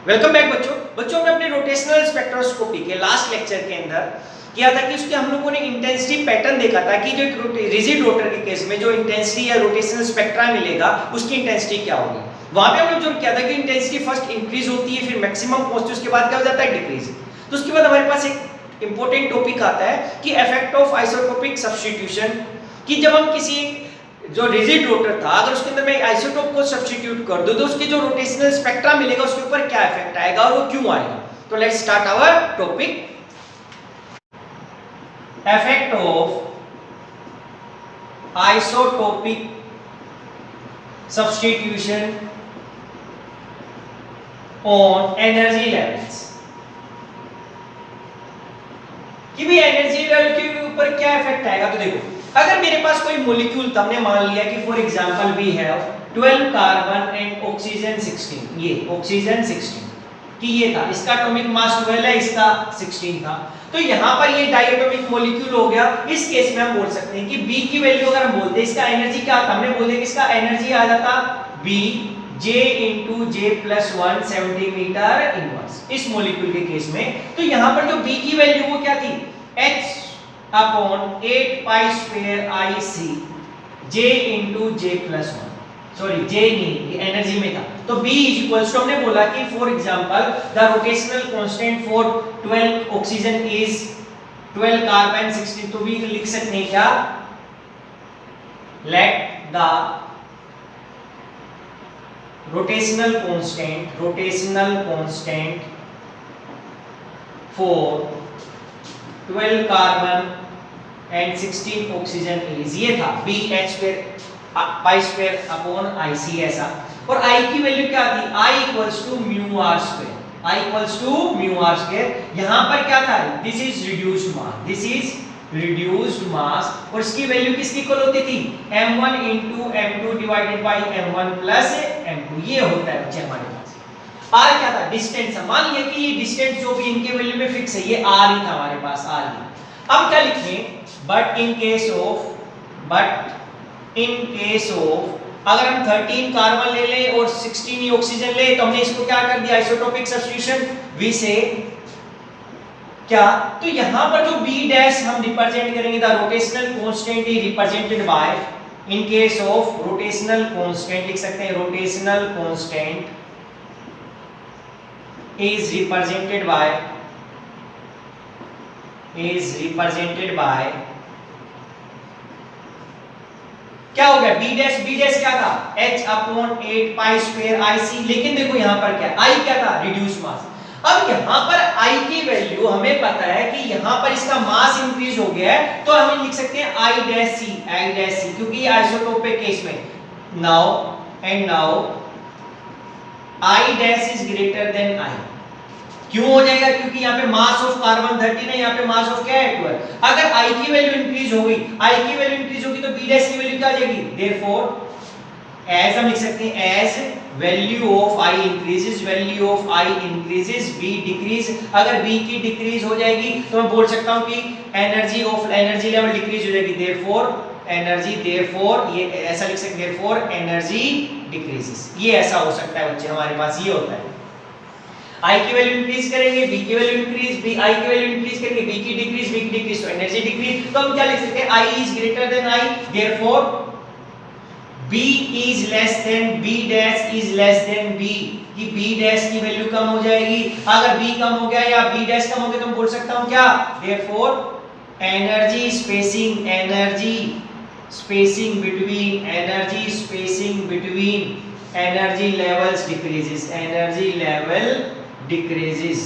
Welcome back बच्चों हमने अपने रोटेशनल स्पेक्ट्रोस्कोपी के लास्ट लेक्चर के अंदर किया था कि उसके हम लोगों ने इंटेंसिटी पैटर्न देखा था कि जो एक रिजिड रोटर के केस में जो इंटेंसिटी या रोटेशनल स्पेक्ट्रा मिलेगा उसकी इंटेंसिटी क्या होगी। वहां पे हमने जो किया था कि इंटेंसिटी फर्स्ट इंक्रीज होती है, फिर मैक्सिमम पहुंचती है, उसके बाद क्या हो जाता है डिक्रीज। तो उसके बाद हमारे पास एक इंपॉर्टेंट टॉपिक आता है कि इफेक्ट ऑफ आइसोटोपिक सब्स्टिट्यूशन, कि जब हम किसी जो रिजिड रोटर था अगर उसके अंदर मैं आइसोटोप को सब्स्टिट्यूट कर दूं तो उसके जो रोटेशनल स्पेक्ट्रा मिलेगा उसके ऊपर क्या इफेक्ट आएगा और वो क्यों आएगा। तो let's start our topic. Effect of isotopic substitution on energy levels, कि भी एनर्जी लेवल के ऊपर क्या इफेक्ट आएगा। तो देखो अगर मेरे पास कोई मॉलिक्यूल था, हमने मान लिया कि for example we have 12 carbon and oxygen 16, ये ऑक्सीजन 16 कि ये था, इसका एटॉमिक मास 12 है, इसका 16 था। तो यहाँ पर ये डायटोमिक मॉलिक्यूल हो गया। इस केस में हम बोल सकते हैं कि B की वैल्यू अगर हम बोलते हैं इसका एनर्जी क्या था, हमने बोल दिया कि इसका एनर्जी आ जाता B J into J+1 centimetre inverse इस मॉलिक्यूल के केस में। तो यहाँ पर जो B की वैल्यू वो क्या थी, H upon 8 pi square IC J into J+1, sorry J नहीं, ये एनर्जी में था। तो B इज इक्वल्स टू हमने बोला कि for example the rotational constant for 12 oxygen is 12 carbon 16, तो भी लिख सकते हैं क्या, let the rotational constant for 12 carbon and 16 oxygen is, ये था B H square pi square upon IC ऐसा। और I की वैल्यू क्या थी, I equals to mu r square, I equals to mu r square. यहां पर क्या था, this is reduced mass, this is reduced मास, और इसकी वैल्यू किसकी इक्वल होती थी, m1 into m2 divided by m1 plus m2, ये होता है बच्चे हमारे पास। r क्या था, डिस्टेंस। मान लिया कि ये डिस्टेंस जो भी इनके वैल्यू में फिक्स है ये r ही था हमारे पास, r ही। अब क्या लिखें, बट इन केस ऑफ अगर हम 13 कार्बन ले लें और 16 ही ऑक्सीजन ले, तो हमने इसको क्या कर दिया, आइसोटोपिक सब्स्टिट्यूशन V से क्या। तो यहां पर जो B डैश हम रिप्रेजेंट करेंगे, the rotational constant is represented by, in case of rotational constant लिख सकते हैं, rotational constant is represented by क्या हो गया, B डैश क्या था, H upon 8 pi square IC। लेकिन देखो यहां पर क्या, I क्या था, रिड्यूस मास। अब यहां पर I की वैल्यू हमें पता है कि यहां पर इसका मास इंक्रीज हो गया है, तो हम लिख सकते हैं I डैश C, क्योंकि ये आइसोटोपिक केस में। Now I dash is greater than I, क्यों हो जाएगा, क्योंकि यहाँ पे मास ऑफ कार्बन 13 है, यहाँ पे मास ऑफ क्या है 12। अगर I की वैल्यू इंक्रीज होगी, तो B डैश की वैल्यू क्या आ जाएगी, देयरफॉर एज हम लिख सकते हैं as value of I increases B decrease. अगर B की डिक्रीज हो जाएगी तो मैं बोल सकता हूँ कि एनर्जी लेवल डिक्रीज हो जाएगी, देयरफॉर ये ऐसा लिख सकते हैं, देयरफॉर एनर्जी डिक्रीजेस। ये ऐसा हो सकता है बच्चे, हमारे पास ये होता है। I की वैल्यू इंक्रीज करेंगे, B की वैल्यू इंक्रीज, I की वैल्यू इंक्रीज करेंगे, B की डिक्रीज, तो एनर्जी डिक्रीज। तो हम क्या लिख सकते हैं, I is greater than I, therefore B is less than, B dash is less than B, कि B डैश की वैल्यू कम हो जाएगी। अगर B कम हो गया या B डैश कम हो गया तो मैं बोल सकता हूं क्या, therefore energy spacing between energy levels decreases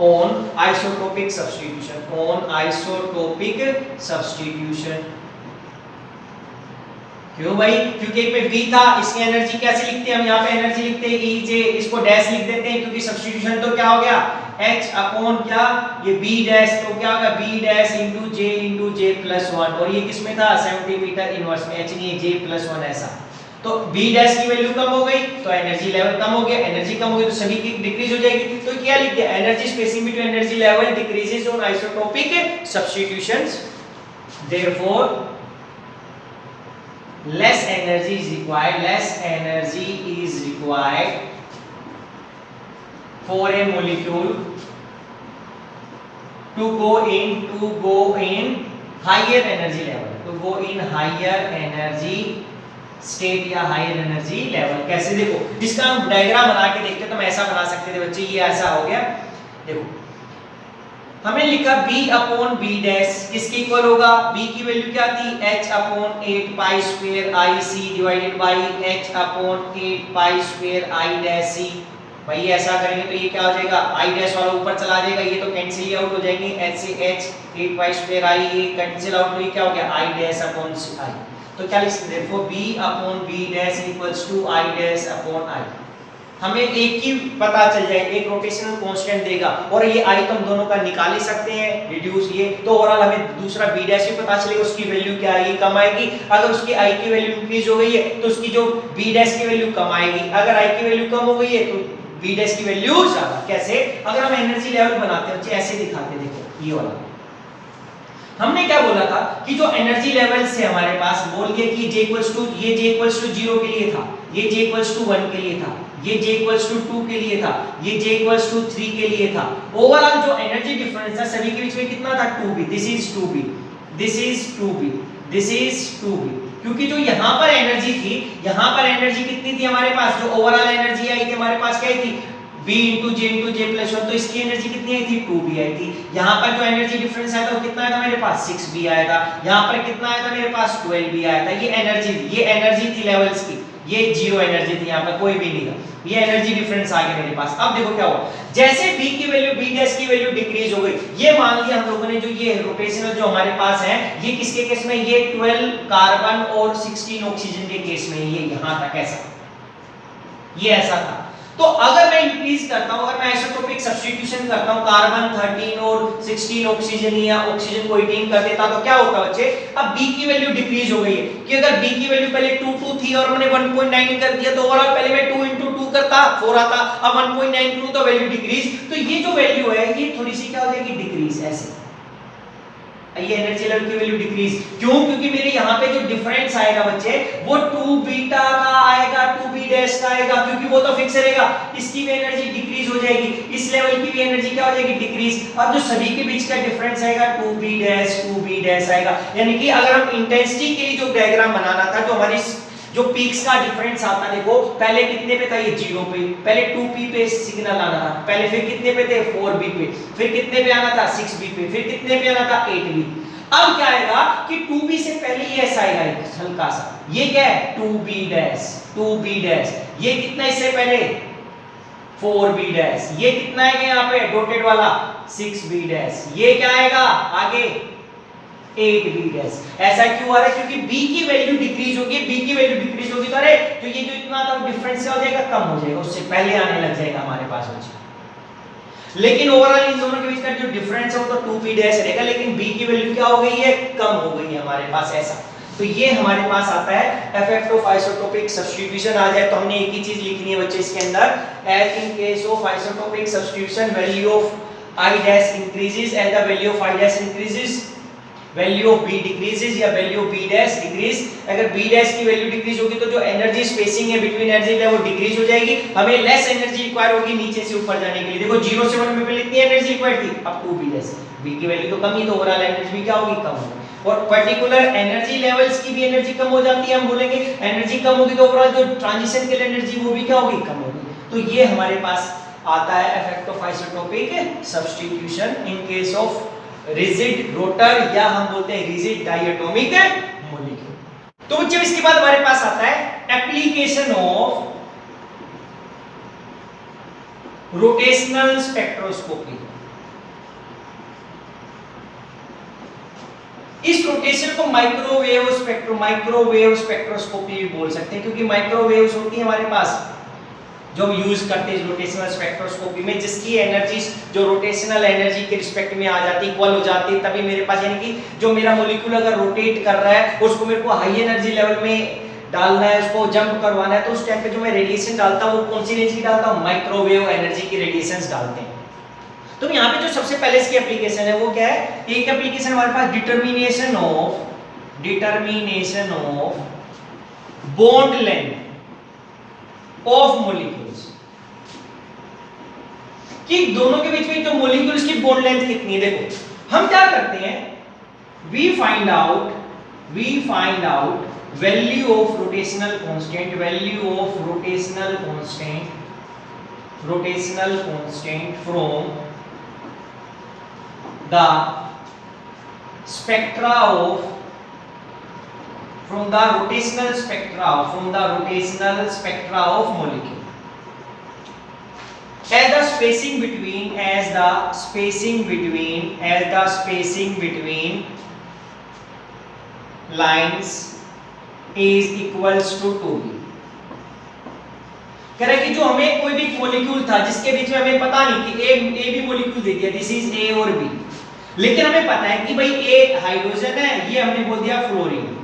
on isotopic substitution। क्यों भाई, क्योंकि एक में V था, इसकी एनर्जी कैसे लिखते हैं हम, यहाँ पे एनर्जी लिखते हैं EJ, इसको डैश लिख देते हैं क्योंकि सब्स्टिट्यूशन तो क्या हो गया, H अपॉन क्या, ये B डैश, तो क्या होगा B डैश into J+1, और ये किसमें था, सेंटीमीटर इनवर्स में, H नहीं J+1 ऐसा। तो B डैश की वैल्यू कम हो गई तो एनर्जी लेवल कम हो गया, एनर्जी कम हो गई तो सभी की डिक्रीज हो जाएगी। तो क्या लिख दिया, energy spacing between energy level decreases on isotopic substitutions, therefore less energy is required for a molecule to go in higher energy level, to go in higher energy state या हायर एनर्जी लेवल। कैसे? देखो इसका हम diagram बना के देखते तो हम ऐसा बना सकते थे बच्चे, ये ऐसा हो गया। देखो हमने लिखा b अपॉन b डैश किसके इक्वल होगा? b की वैल्यू क्या थी? h upon 8 pi square i c divided by h upon 8 pi square i dash c। भाई ऐसा करेंगे तो ये क्या हो जाएगा? i डैश वाला ऊपर चला जाएगा, ये तो कैंसिल आउट हो जाएंगे, h से h 8 पाई स्क्वायर i ये कैंसिल आउट, तो ये क्या हो गया? i dash upon i। तो क्या लिख सकते हैं? देखो b upon b dash equals to i dash upon i। हमें एक ही पता चल जाए, एक रोटेशनल कांस्टेंट देगा और ये i तो हम दोनों का निकाल ही सकते हैं रिड्यूस ये, तो ओवरऑल हमें दूसरा b डैश भी पता चलेगा, उसकी वैल्यू क्या आएगी? कम आएगी। अगर उसकी i की वैल्यू इंक्रीज हो गई है तो उसकी जो b डैश की वैल्यू कम आएगी, अगर i की वैल्यू कम हो गई है तो b डैश की वैल्यू ज्यादा। कैसे? अगर हम एनर्जी लेवल बनाते हैं बच्चे ऐसे दिखाते, देखो ये वाला हमने क्या बोला था कि जो एनर्जी लेवल से हमारे पास बोल दिया कि j इक्वल्स टू, ये j इक्वल्स टू 0 के लिए था, ये j इक्वल्स टू 1 के लिए था, ये j इक्वल्स टू 2 के लिए था, ये j इक्वल्स टू 3 के लिए था। ओवरऑल जो एनर्जी डिफरेंस है सभी के बीच में कितना था? 2b। This is 2b, this is 2b, this is 2b। क्योंकि जो यहाँ पर एनर्जी थी, यहाँ पर एनर्जी कितनी थी हमारे पास? जो ओवरऑल एनर्जी आई थी हमारे पास क्या थी? b into j into j plus 1, तो इसकी एनर्जी कितनी आई थी? 2b आई थी। यहाँ पर जो एनर्जी डिफरेंस आया था वो कितना आया था मेरे पास? 6b आया था। यहाँ पर कितना आया था मेरे पास? 12b आया था। ये एनर्जी थी लेवल्स की, ये जीरो एनर्जी थी, यहाँ पर कोई भी नहीं था, ये एनर्जी डिफरेंस आ गया मेरे पास। अब देखो क्या हुआ, जैसे b की वैल्यू, b डैश की वैल्यू डिक्रीज हो गई, ये मान लिया हम लोगों ने जो ये रोटेशनल जो हमारे पास है, ये किसके केस में? ये 12 कार्बन और 16 ऑक्सीजन के केस में, ये यहाँ तक ऐसा, ये ऐसा था। तो अगर मैं इंक्रीज करता हूं, अगर मैं आइसोटोपिक सब्स्टिट्यूशन करता हूं, कार्बन 13 और 16 ऑक्सीजन या ऑक्सीजन को 18 कर देता, तो क्या होता बच्चे? अब b की वैल्यू डिक्रीज हो गई है कि अगर b की वैल्यू पहले 2 थी और मैंने 1.9 कर दिया, तो ओवरऑल पहले मैं 2 into 2 करता 4 आता, अब 1.9 तो वैल्यू डिक्रीज, तो ये जो वैल्यू है ये थोड़ी सी क्या हो जाएगी? डिक्रीज। ऐसे ये एनर्जी लेवल की वैल्यू डिक्रीज क्यों? क्योंकि मेरे यहाँ पे जो डिफरेंस आएगा बच्चे वो 2 बीटा का आएगा, 2b डैश का आएगा, क्योंकि वो तो फिक्स रहेगा। इसकी भी एनर्जी डिक्रीज हो जाएगी, इस लेवल की भी एनर्जी क्या हो जाएगी? डिक्रीज। अब जो सभी के बीच का डिफरेंस आएगा 2b डैश आएगा। यानी कि अगर हम इंटेंसिटी के लिए जो डायग्राम बनाना था, जो हमारी जो पीक्स का डिफरेंस आता, देखो पहले कितने पे था? ये 0 पे, पहले 2p पे सिग्नल आना था, पहले फिर कितने पे थे? 4b पे, फिर कितने पे आना था? 6b पे, फिर कितने पे आना था? 8b। अब क्या आएगा कि 2b से पहले ये ऐसा आएगा एक हल्का सा, ये क्या है? 2b dash. ये कितना इससे पहले? 4b dash. ये कितना आएगा यहाँ पे डॉटेड वाला? 6b dash. ये क्या आएगा आगे? 8b dash. ऐसा क्यों आ रहा है? क्योंकि b की वैल्यू डिक्रीज होगी, b की वैल्यू डिक्रीज होगी तो अरे तो ये जो इतना था वो डिफरेंस से हो जाएगा, कम हो जाएगा, उससे पहले आने लग जाएगा हमारे पास बच्चे। लेकिन ओवरऑल इन दोनों के बीच का जो डिफरेंस है वो तो 2b डैश रहेगा, लेकिन b की वैल्यू क्या हो गई है? कम हो गई है हमारे पास। ऐसा तो ये हमारे पास आता है इफेक्ट ऑफ आइसोटोपिक सब्स्टिट्यूशन। आ जाए तो हमने एक ही चीज लिखनी है बच्चे इसके अंदर, as in case of isotopic substitution value of i dash increases and the value of i dash increases, value of b decreases या value of b dash decrease. अगर b डैश की वैल्यू डिक्रीज होगी तो जो energy spacing है between energy level वो decrease हो जाएगी, हमें लेस एनर्जी रिक्वायर होगी नीचे से ऊपर जाने के लिए। देखो 0 से 1 में पहले इतनी एनर्जी रिक्वायर्ड थी, अब 2b डैश, b की वैल्यू तो कम ही, तो ओवरऑल एनर्जी भी क्या होगी? कम होगी। और पर्टिकुलर एनर्जी लेवल्स की भी एनर्जी कम हो जाती है, हम बोलेंगे एनर्जी कम होगी तो ओवरऑल जो ट्रांजिशन के लिए एनर्जी वो भी क्या होगी? कम होगी। तो ये हमारे पास आता है effect of isotopic substitution in case of rigid rotor या हम बोलते हैं रिजिड डायटोमिक मॉलिक्यूल। तो बच्चे इसके बाद हमारे पास आता है एप्लीकेशन ऑफ रोटेशनल स्पेक्ट्रोस्कोपी। इस रोटेशन को माइक्रोवेव स्पेक्ट्रोस्कोपी भी बोल सकते हैं, क्योंकि माइक्रोवेव्स होती है हमारे पास जो हम यूज करते हैं रोटेशनल स्पेक्ट्रोस्कोपी में, जिसकी एनर्जी जो रोटेशनल एनर्जी के रिस्पेक्ट में आ जाती है, इक्वल हो जाती है, तभी मेरे पास यानी कि जो मेरा मॉलिक्यूल अगर रोटेट कर रहा है उसको मेरे को हाई एनर्जी लेवल में डालना है, उसको जंप करवाना है, तो उस टाइम पे जो मैं रेडिएशन डालता हूं वो कौन सी रेंज की डालता हूं? माइक्रोवेव एनर्जी की रेडिएशंस डालते हैं। तो यहाँ पे जो सबसे पहले इसकी एप्लीकेशन है वो क्या है? एक एप्लीकेशन हमारे पास determination of bond length of molecules. कि दोनों के बीच में जो मॉलिक्यूल्स की बॉन्ड लेंथ कितनी है। देखो हम क्या करते हैं, we find out value of rotational constant, from the spectra of rotational spectra of molecule, as the spacing between lines is equals to 2b। कह रहा है कि जो हमें कोई भी मॉलिक्यूल था जिसके बीच में हमें पता नहीं कि ए बी मॉलिक्यूल दे दिया, दिस इज ए और बी, लेकिन हमें पता है कि भाई ए हाइड्रोजन है, ये हमने बोल दिया फ्लोरीन,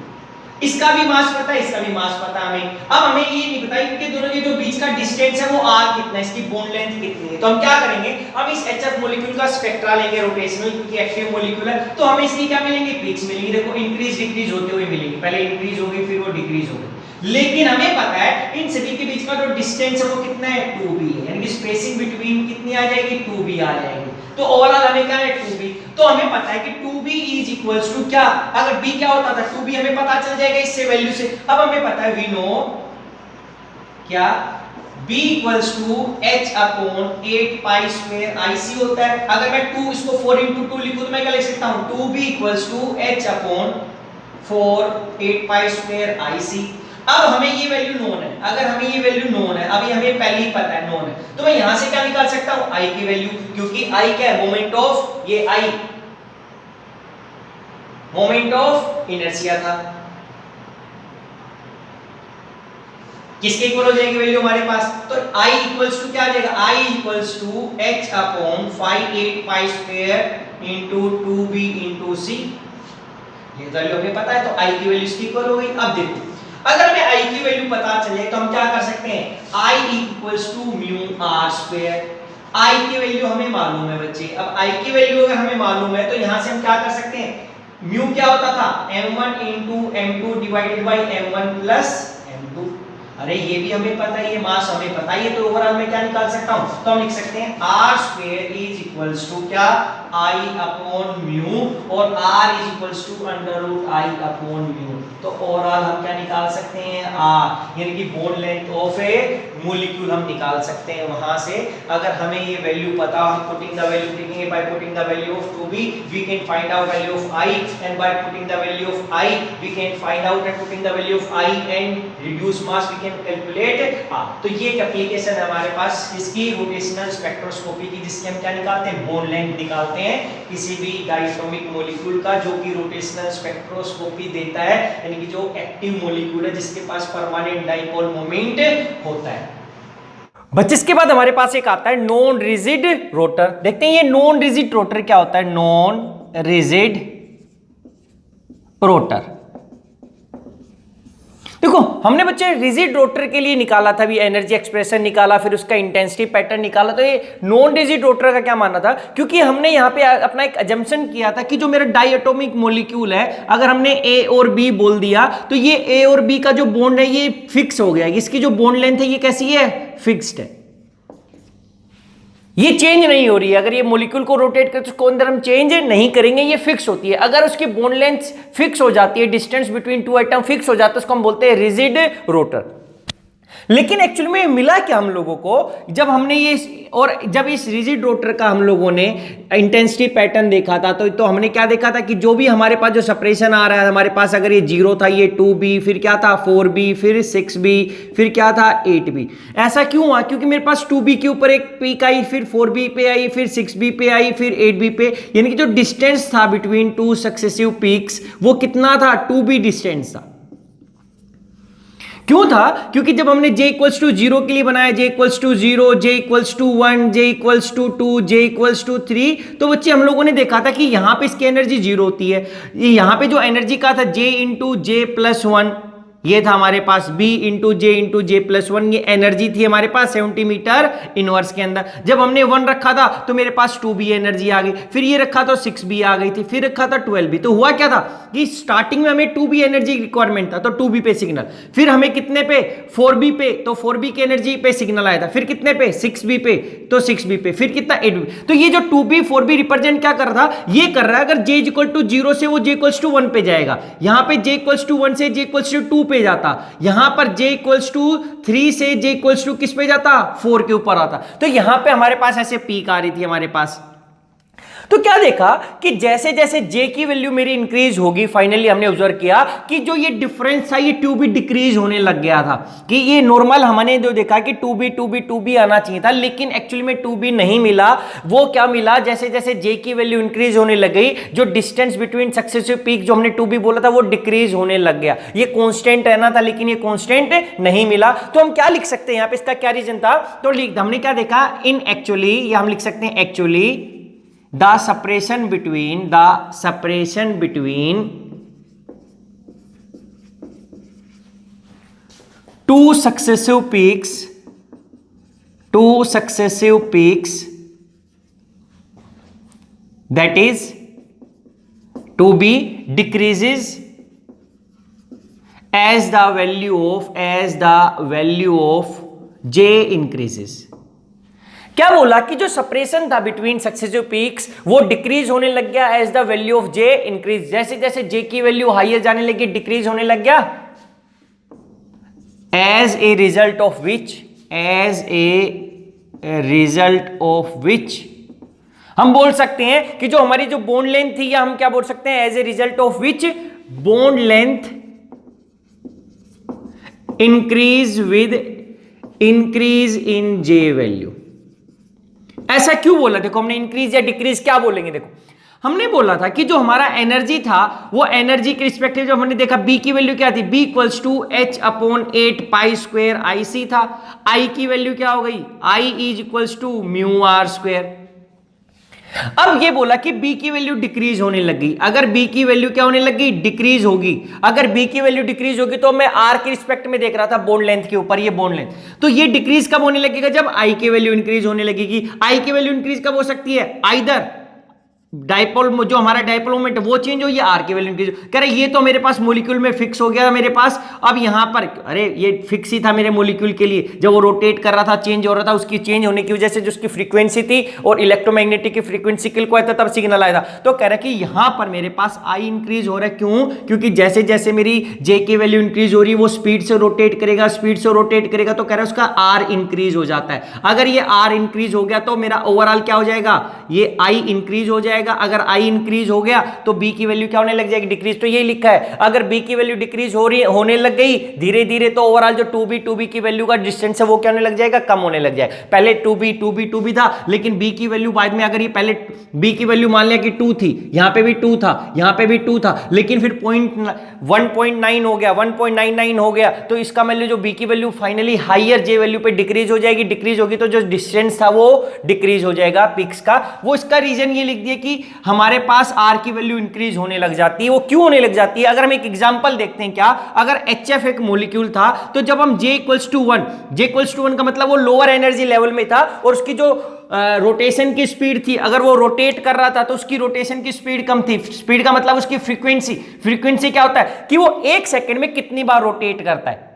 इसका भी मास पता है, इसका भी मास पता है हमें। अब हमें ये नहीं पता कि दोनों के जो बीच का डिस्टेंस है वो आर कितना है, इसकी बॉन्ड लेंथ कितनी है। तो हम क्या करेंगे, हम इस HF मॉलिक्यूल का स्पेक्ट्रा लेंगे रोटेशनल, क्योंकि एक्टिव मॉलिक्यूल है, तो हमें इसकी क्या मिलेंगे, पीक्स मिलेंगी। देखो इंक्रीज डिक्रीज होते हुए मिलेंगी, पहले इंक्रीज होगी फिर वो डिक्रीज होगी, लेकिन हमें पता है इन सभी के बीच का जो डिस्टेंस है वो कितना है, 2b है, यानी कि स्पेसिंग बिटवीन कितनी आ जाएगी, 2b आ जाएगी। तो ओवरऑल हमें क्या है, 2b। तो हमें पता है कि 2b इज इक्वल्स टू क्या, अगर b क्या होता था 2b, हमें पता चल जाएगा इससे वैल्यू से। अब हमें पता है वी नो क्या, b equals to h upon 8 pi square ic होता है। अगर मैं 2 इसको 4 into 2 लिखूं तो मैं क्या लिख सकता हूं, 2b equals to h upon 4 8 pi square ic। अब हमें ये वैल्यू नोन है, अगर हमें ये वैल्यू नोन है, अभी हमें पहले ही पता है नोन है, तो मैं यहां से क्या निकाल सकता हूं, I की वैल्यू, क्योंकि I क्या है, मोमेंट ऑफ, ये I मोमेंट ऑफ इनर्शिया था। किसके इक्वल हो जाएगी वैल्यू हमारे पास, तो I इक्वल्स टू क्या आ जाएगा, I equals to h upon 5 8 pi square into 2b into c। ये वैल्यू हमें पता है, तो I की वैल्यू इसकी इक्वल हो गई। अब देखो अगर हमें I की वैल्यू पता चले तो हम क्या कर सकते हैं, I equals to mu r square. I की वैल्यू हमें मालूम है बच्चे, अब I की वैल्यू अगर हमें मालूम है तो यहां से हम क्या कर सकते हैं, म्यू क्या होता था, m1 into m2 divided by m1 plus m2। अरे ये भी हमें पता है, ये मास हमें पता है, तो ओवरऑल मैं क्या निकाल सकता हूं, तो हम लिख सकते हैं r square is equals to क्या, I अपॉन म्यू, और r is equals to under root I upon mu. तो ओवरऑल हम क्या निकाल सकते हैं, r, यानी कि bond length of a molecule हम निकाल सकते हैं वहां से। अगर हमें ये वैल्यू पता, हम पुटिंग द वैल्यू लिखेंगे, by putting the value of 2b we can find out value of I, and by putting the value of I we can find out, and putting the value of I and reduce mass we can calculate r। तो ये एक application है हमारे पास इसकी rotational spectroscopy की, जिसके हम क्या निकालते हैं, बॉन्ड लेंथ निकालते हैं किसी भी डायटोमिक मॉलिक्यूल का, जो कि रोटेशनल स्पेक्ट्रोस्कोपी देता है, यानी कि जो एक्टिव मॉलिक्यूल है जिसके पास परमानेंट डाइपोल मोमेंट होता है। बच्चे इसके बाद हमारे पास एक आता है नॉन रिजिड रोटर। देखते हैं ये नॉन रिजिड रोटर क्या होता है, नॉन रिजिड रोटर। देखो हमने बच्चे रिजिड रोटर के लिए निकाला था, भी एनर्जी एक्सप्रेशन निकाला, फिर उसका इंटेंसिटी पैटर्न निकाला। तो ये नॉन रिजिड रोटर का क्या मानना था, क्योंकि हमने यहाँ पे अपना एक अजम्पशन किया था कि जो मेरा डायटोमिक मॉलिक्यूल है, अगर हमने ए और बी बोल दिया तो ये ए और बी का जो बॉन्ड है ये फिक्स हो गया, इसकी जो बॉन्ड लेंथ है ये कैसी है, फिक्स्ड है, ये चेंज नहीं हो रही है। अगर ये मॉलिक्यूल को रोटेट करते उसको अंदर हम चेंज नहीं करेंगे, ये फिक्स होती है। अगर उसकी बॉन्ड लेंथ फिक्स हो जाती है, distance between two item fix हो जाता है, उसको हम बोलते हैं रिजिड रोटर। लेकिन एक्चुअली में मिला क्या हम लोगों को, जब हमने ये और जब इस रिजिड रोटर का हम लोगों ने इंटेंसिटी पैटर्न देखा था, तो हमने क्या देखा था कि जो भी हमारे पास जो सेपरेशन आ रहा है, हमारे पास अगर ये 0 था, ये 2b, फिर क्या था 4b, फिर 6b, फिर क्या था 8b। ऐसा क्यों हुआ, क्योंकि मेरे पास 2b के ऊपर एक पीक आई, फिर 4b पे आई, फिर 6b पे आई, फिर 8b पे, यानी कि जो डिस्टेंस था बिटवीन टू सक्सेसिव पीक्स वो कितना था, 2b डिस्टेंस था। क्यों था, क्योंकि जब हमने j इक्वल्स टू 0 के लिए बनाया, j equals to 0, j equals to 1, j equals to 2, j equals to 3, तो बच्चे हम लोगों ने देखा था कि यहाँ पे इसकी एनर्जी 0 होती है। यहाँ पे जो एनर्जी का था j इंटू j प्लस 1, ये था हमारे पास B इंटू जे प्लस 1, ये एनर्जी थी हमारे पास 70 मीटर इनवर्स के अंदर। जब हमने 1 रखा था तो मेरे पास 2B एनर्जी आ गई, फिर ये रखा तो 6B आ गई थी, फिर रखा था 12B। तो हुआ क्या था कि स्टार्टिंग में हमें 2B एनर्जी रिक्वायरमेंट था तो 2B पे सिग्नल, फिर हमें कितने पे 4B पे, तो 4B की एनर्जी पे सिग्नल आया था, फिर कितने पे 6B पे, तो 6B पे, फिर कितना 8B। तो ये जो 2B 4B रिप्रेजेंट क्या कर रहा था, ये कर रहा है अगर J इक्वल टू 0 से वो J इक्वल टू 1 पे जाएगा, यहां पे J इक्वल टू 1 से J इक्वल टू 2 पे जाता, यहां पर J इक्वल्स टू 3 से J इक्वल्स टू किस पे जाता, 4 के ऊपर आता। तो यहां पे हमारे पास ऐसे पीक आ रही थी हमारे पास। तो क्या देखा कि जैसे जैसे J की वैल्यू मेरी इंक्रीज होगी, फाइनली हमने ऑब्जर्व किया कि जो ये डिफरेंस था ये 2B डिक्रीज होने लग गया था, कि ये नॉर्मल हमने जो देखा कि 2B आना चाहिए था, लेकिन एक्चुअली में 2B नहीं मिला। वो क्या मिला, जैसे जैसे J की वैल्यू इंक्रीज होने लग गई, जो डिस्टेंस बिटवीन सक्सेसिव पीक जो हमने 2B बोला था वो डिक्रीज होने लग गया। ये कांस्टेंट रहना था लेकिन ये कांस्टेंट नहीं मिला। तो हम क्या लिख सकते हैं यहाँ पे, इसका क्या रीजन था, तो हमने क्या देखा, इन एक्चुअली, या हम लिख सकते हैं actually the separation between two successive peaks that is 2B decreases as the value of J increases। क्या बोला कि जो सेपरेशन था बिटवीन सक्सेसिव पीक्स वो डिक्रीज होने लग गया as the value of J increase, जैसे जैसे J की वैल्यू हाइयर जाने लगी डिक्रीज होने लग गया, as a result of which हम बोल सकते हैं कि जो हमारी जो बोन लेंथ थी, या हम क्या बोल सकते हैं, as a result of which bone length increase in J value. ऐसा क्यों बोला, देखो हमने इंक्रीज या डिक्रीज क्या बोलेंगे, देखो हमने बोला था कि जो हमारा एनर्जी था वो एनर्जी के रिस्पेक्टिव जो हमने देखा B की वैल्यू क्या थी, B equals to H/8 IC था। I की वैल्यू क्या हो गई, I is equals to μr²। अब ये बोला कि B की वैल्यू डिक्रीज होने लगी, अगर B की वैल्यू क्या होने लगी, डिक्रीज होगी, अगर B की वैल्यू डिक्रीज होगी तो मैं R के रिस्पेक्ट में देख रहा था बोन लेंथ के ऊपर, ये बोन लेंथ, तो ये डिक्रीज कब होने लगेगा, जब I की वैल्यू इंक्रीज होने लगेगी। I की वैल्यू इंक्रीज कब हो सकती है, आइदर डाइपोल जो हमारा डाइपोल मोमेंट वो चेंज हो, या आर की वैल्यू इंक्रीज। कह रहे ये तो मेरे पास मॉलिक्यूल में फिक्स हो गया मेरे पास, अब यहां पर अरे ये फिक्स ही था मेरे मॉलिक्यूल के लिए, जब वो रोटेट कर रहा था चेंज हो रहा था, उसकी चेंज होने की वजह से जो उसकी फ्रीक्वेंसी थी और इलेक्ट्रोमैग्नेटिक की फ्रीक्वेंसी को आया था तब सिग्नल आया था। तो कह रहा है कि यहां पर मेरे पास आई इंक्रीज हो रहा है, क्यों, क्योंकि जैसे जैसे मेरी जे की वैल्यू इंक्रीज हो रही है वो स्पीड से रोटेट करेगा, तो कह रहा है उसका आर इंक्रीज हो जाता है। अगर ये आर इंक्रीज हो गया तो मेरा ओवरऑल क्या हो जाएगा, ये आई इंक्रीज हो जाएगा। अगर आई इंक्रीज हो गया तो बी की वैल्यू क्या होने लग जाएगी, डिक्रीज। तो ये लिखा है अगर बी की वैल्यू डिक्रीज होने लग गई धीरे धीरे तो ओवरऑल जो 2b की वैल्यू का डिस्टेंस है वो क्या होने लग जाएगा, कम होने लग जाएगा। पहले 2b था लेकिन b की वैल्यू बाद में, अगर ये पहले b की वैल्यू मान लिया कि 2 थी, यहां पे भी 2 था, यहां पे भी 2 था, लेकिन फिर 1.9 हो गया, 1.99 हो गया, तो इसका मतलब जो b की value finally higher j value पे डिक्रीज हो जाएगी। डिक्रीज होगी तो जो डिस्टेंस था वो डिक्रीज हो जाएगा पिक्स का। वो इसका रीजन ये लिख दिया कि हमारे पास r की वैल्यू इंक्रीज होने लग जाती है। वो क्यों होने लग जाती है, अगर हम एक एग्जांपल देखते हैं, क्या अगर HF एक मॉलिक्यूल था तो जब हम J = 1 का मतलब वो लोअर एनर्जी लेवल में था और उसकी जो रोटेशन की स्पीड थी, अगर वो रोटेट कर रहा था तो उसकी रोटेशन की स्पीड कम थी। स्पीड का मतलब उसकी फ्रीक्वेंसी क्या होता है कि वो 1 सेकंड में कितनी बार रोटेट करता है।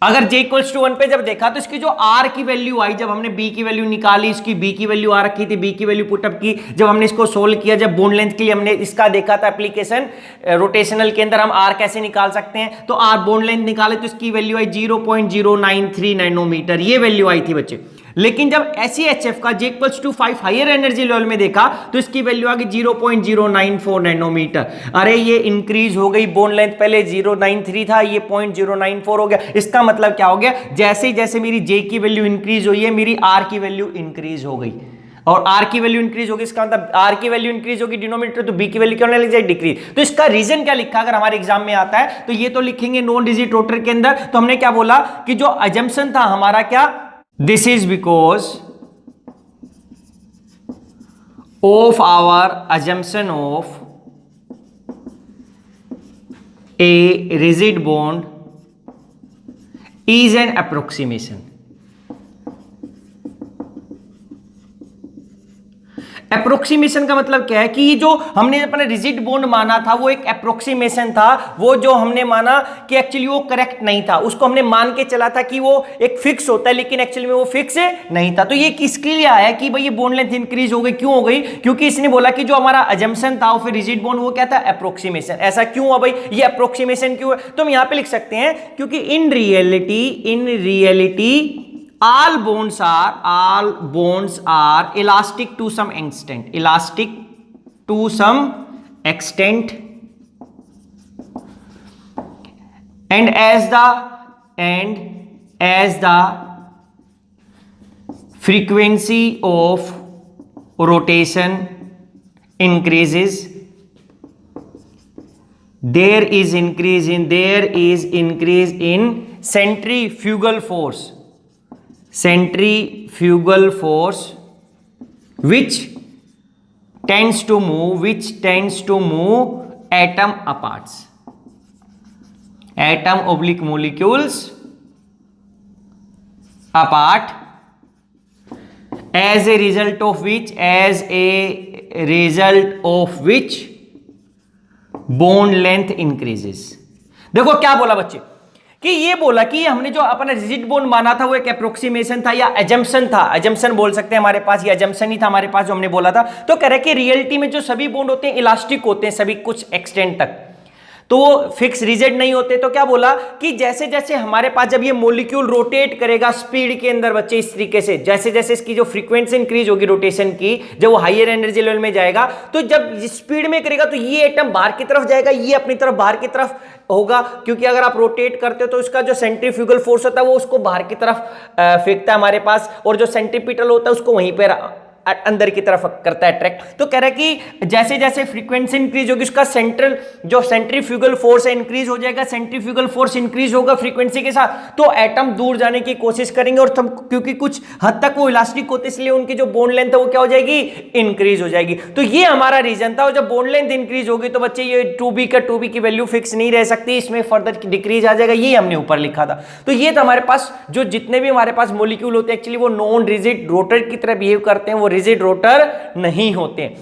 अगर J = 1 पे जब देखा तो इसकी जो R की वैल्यू आई, जब हमने B की वैल्यू निकाली, इसकी B की वैल्यू आ रखी थी, B की वैल्यू पुटअप की, जब हमने इसको सोल्व किया, जब बोन लेंथ के लिए हमने इसका देखा था एप्लीकेशन रोटेशनल के अंदर हम R कैसे निकाल सकते हैं, तो R बोन लेंथ निकाले तो इसकी वैल्यू आई 0.093 नैनोमीटर, ये वैल्यू आई थी बच्चे। लेकिन जब SEHF का J = 5 हायर एनर्जी लेवल में देखा तो इसकी वैल्यू आ गई 0.094 नैनोमीटर। अरे ये इंक्रीज हो गई, बोन लेंथ पहले 093 था, ये 0.094 हो गया। इसका मतलब क्या हो गया, जैसे जैसे मेरी J की वैल्यू इंक्रीज हुई है मेरी R की वैल्यू इंक्रीज हो गई, और R की वैल्यू इंक्रीज होगी, इसका मतलब R की वैल्यू इंक्रीज होगी डिनोमिनेटर, तो B की वैल्यू क्या होने लग जाएगी, डिक्रीज। तो इसका रीजन क्या लिखा अगर हमारे एग्जाम में आता है तो ये तो लिखेंगे नॉन डिजिट रोटर के अंदर। तो हमने क्या बोला कि जो अजम्पशन था हमारा क्या, this is because of our assumption of A rigid bond is an approximation. Approximation का मतलब क्या है कि ये जो हमने अपना रिजिड बॉन्ड माना था वो एक अप्रोक्सीमेशन था, वो जो हमने माना कि एक्चुअली वो करेक्ट नहीं था, उसको हमने मान के चला था कि वो एक फिक्स होता है, लेकिन एक्चुअली में वो फिक्स नहीं था। तो ये किसके लिए आया कि भाई ये बॉन्ड लेंथ इंक्रीज हो गई, क्यों हो गई? क्योंकि इसने बोला कि जो हमारा अजम्पशन था फिर रिजिड बॉन्ड वो क्या था? अप्रोक्सीमेशन। ऐसा क्यों हुआ भाई? ये अप्रोक्सीमेशन क्यों है? तो हम यहां पर लिख सकते हैं क्योंकि in reality all bonds are elastic to some extent and as the frequency of rotation increases, there is increase in centrifugal force which tends to move molecules apart, as a result of which bond length increases। देखो क्या बोला बच्चे कि ये बोला कि हमने जो अपना रिजिड बॉन्ड माना था वो एक अप्रोक्सीमेशन था या अजम्पशन था, अजम्पशन बोल सकते हैं हमारे पास, ये अजम्पशन ही था हमारे पास जो हमने बोला था। तो कह रहे कि रियलिटी में जो सभी बॉन्ड होते हैं इलास्टिक होते हैं सभी कुछ एक्सटेंट तक, तो वो फिक्स रिजिड नहीं होते। तो क्या बोला कि जैसे जैसे हमारे पास जब ये मॉलिक्यूल रोटेट करेगा स्पीड के अंदर बच्चे इस तरीके से, जैसे जैसे इसकी जो फ्रीक्वेंसी इंक्रीज होगी रोटेशन की, जब वो हायर एनर्जी लेवल में जाएगा, तो जब स्पीड में करेगा तो ये एटम बाहर की तरफ जाएगा, ये अपनी तरफ बाहर की तरफ होगा, क्योंकि अगर आप रोटेट करते हो तो इसका जो सेंट्रीफ्यूगल फोर्स होता है वो उसको बाहर की तरफ फेंकता है हमारे पास, और जो सेंट्रीपिटल होता है उसको वहीं पर अंदर की तरफ करता है अट्रैक्ट। तो कह रहा है कि जैसे जैसे फ्रीक्वेंसी इंक्रीज होगी उसका जो सेंट्रीफ्यूगल फोर्स है इंक्रीज हो जाएगा, सेंट्रीफ्यूगल फोर्स इंक्रीज होगा फ्रीक्वेंसी के साथ, तो एटम दूर जाने की कोशिश करेंगे, और क्योंकि कुछ हद तक वो इलास्टिक होते इसलिए उनकी जो बॉन्ड लेंथ है वो क्या हो जाएगी? इंक्रीज हो जाएगी। तो ये हमारा रीजन था, और जब बॉन्ड लेंथ इंक्रीज होगी तो बच्चे ये 2b की वैल्यू फिक्स नहीं रह सकती, इसमें फर्दर डिक्रीज आ जाएगा, ये हमने ऊपर लिखा था। तो ये तो हमारे पास जो जितने भी हमारे पास मॉलिक्यूल होते हैं एक्चुअली वो नॉन रिजिड रोटर की तरह बिहेव करते हैं, वो रिजिड रोटर नहीं होते।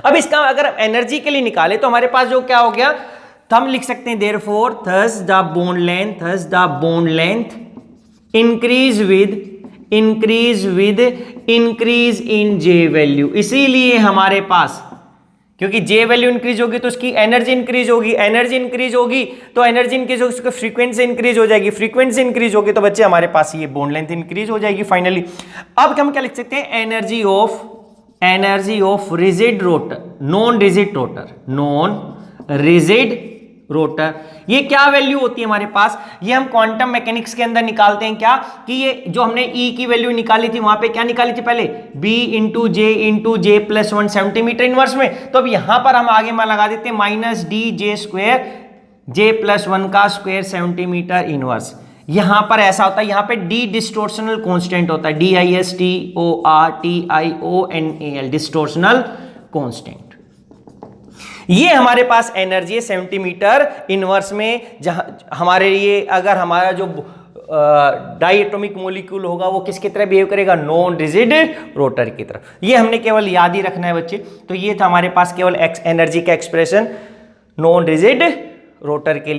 अब इसका अगर एनर्जी के लिए निकाले तो हमारे पास जो क्या हो गया, तो हम लिख सकते हैं therefore thus the bond length increase with increase in J value। इसीलिए हमारे पास क्योंकि J वैल्यू इंक्रीज होगी तो उसकी एनर्जी इंक्रीज होगी, एनर्जी इंक्रीज होगी तो एनर्जी इंक्रीज होगी, उसकी फ्रीक्वेंसी इंक्रीज हो जाएगी, फ्रीक्वेंसी इंक्रीज होगी तो बच्चे हमारे पास ये बॉन्ड लेंथ इंक्रीज हो जाएगी फाइनली। अब हम क्या लिख सकते हैं? Energy of rigid rotor, non rigid rotor, ये क्या वैल्यू होती है हमारे पास? ये हम क्वांटम मैकेनिक्स के अंदर निकालते हैं क्या कि ये जो हमने E की वैल्यू निकाली थी वहां पे क्या निकाली थी पहले? B इंटू जे प्लस 1 सेंटीमीटर इनवर्स में। तो अब यहां पर हम आगे में लगा देते हैं माइनस डी जे स्क्वायर जे प्लस 1 का स्क्वायर सेंटीमीटर इनवर्स। यहां पर ऐसा होता है, यहां पे D डिस्टोर्शनल कांस्टेंट होता है, DISTORTIONAL डिस्टोर्शनल कांस्टेंट। ये हमारे पास एनर्जी है सेंटीमीटर इनवर्स में, जहां हमारे ये अगर हमारा जो डाई एटॉमिक मॉलिक्यूल होगा वो किसकी तरह बिहेव करेगा? नॉन रिजिड रोटर की तरफ। ये हमने केवल याद ही रखना है बच्चे। तो ये था हमारे पास केवल एनर्जी का एक्सप्रेशन नॉन रिजिड रोटर के लिए।